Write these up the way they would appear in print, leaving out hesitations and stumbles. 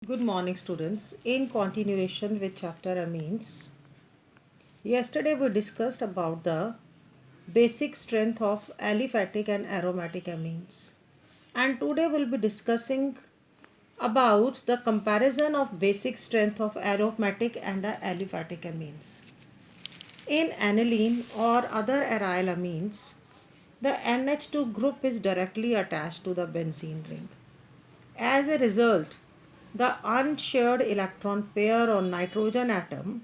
Good morning, students. In continuation with chapter amines, yesterday we discussed about the basic strength of aliphatic and aromatic amines, and today we'll be discussing about the comparison of basic strength of aromatic and the aliphatic amines. In aniline or other aryl amines, the NH2 group is directly attached to the benzene ring. As a result, the unshared electron pair on nitrogen atom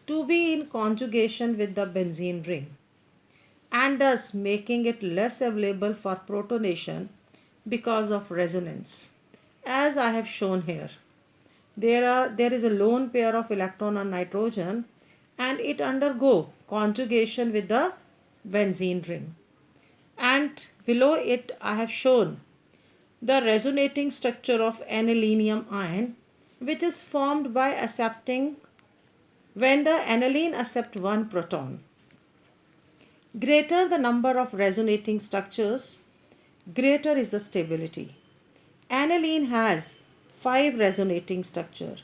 to be in conjugation with the benzene ring, and thus making it less available for protonation because of resonance. As I have shown here, there is a lone pair of electron on nitrogen and it undergo conjugation with the benzene ring. And below it I have shown the resonating structure of anilinium ion, which is formed by accepting when the aniline accepts one proton. Greater the number of resonating structures, greater is the stability. Aniline has 5 resonating structures,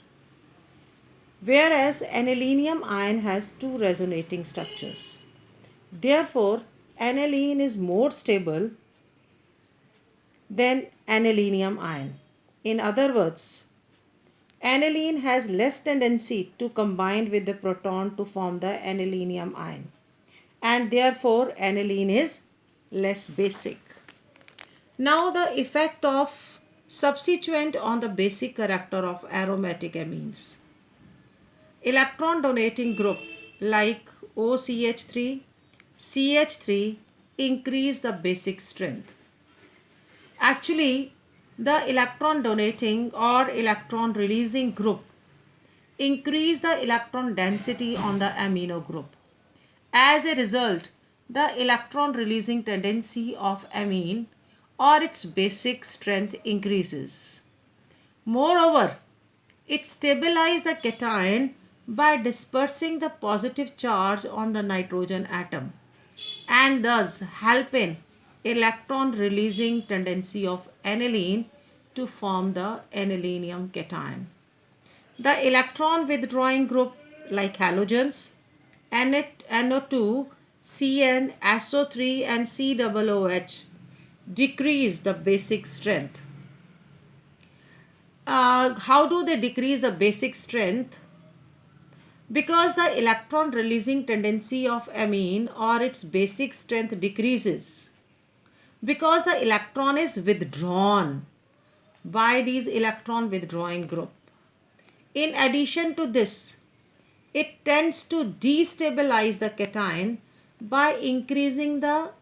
whereas anilinium ion has 2 resonating structures. Therefore, aniline is more stable than anilinium ion. In other words, aniline has less tendency to combine with the proton to form the anilinium ion, and therefore aniline is less basic. Now the effect of substituent on the basic character of aromatic amines. Electron donating group like OCH3, CH3 increase the basic strength. Actually, the electron donating or electron releasing group increase the electron density on the amino group. As a result, the electron releasing tendency of amine or its basic strength increases. Moreover, it stabilizes the cation by dispersing the positive charge on the nitrogen atom and thus help in electron releasing tendency of aniline to form the anilinium cation. The electron withdrawing group like halogens, NO2, Cn, SO3 and COOH decrease the basic strength. How do they decrease the basic strength? Because the electron releasing tendency of amine or its basic strength decreases because the electron is withdrawn by these electron withdrawing group. In addition to this, it tends to destabilize the cation by increasing the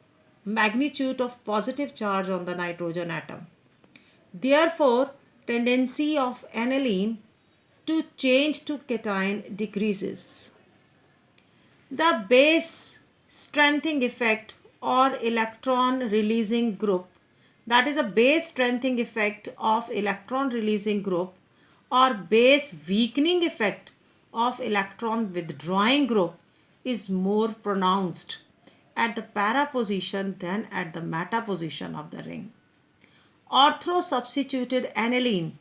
magnitude of positive charge on the nitrogen atom. Therefore, tendency of aniline to change to cation decreases. The base strengthening effect or electron releasing group, that is a base strengthening effect of electron releasing group or base weakening effect of electron withdrawing group is more pronounced at the para position than at the meta position of the ring. Ortho substituted aniline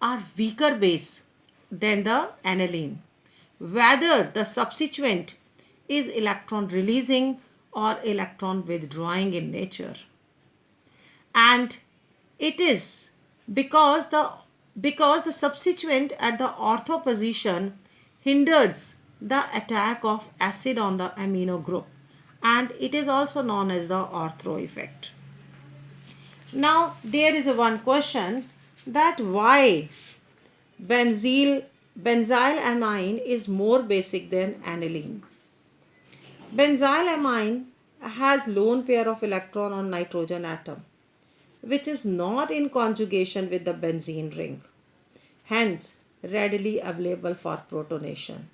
are weaker base than the aniline, whether the substituent is electron releasing or electron withdrawing in nature. And it is because the substituent at the ortho position hinders the attack of acid on the amino group, and it is also known as the ortho effect. Now there is one question that why benzyl amine is more basic than aniline. Benzyl amine has lone pair of electron on nitrogen atom, which is not in conjugation with the benzene ring, hence readily available for protonation.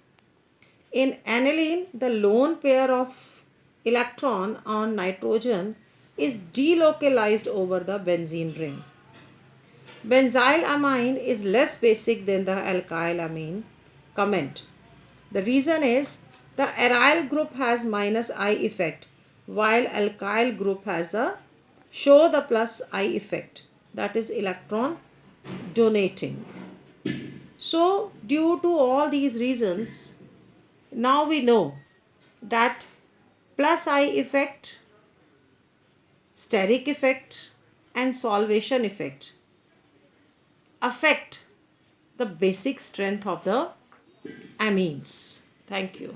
In aniline, the lone pair of electron on nitrogen is delocalized over the benzene ring. Benzyl amine is less basic than the alkyl amine. Comment. The reason is the aryl group has minus I effect while alkyl group has a show the plus I effect, that is electron donating. So, due to all these reasons, now we know that plus I effect, steric effect, and solvation effect affect the basic strength of the amines. Thank you.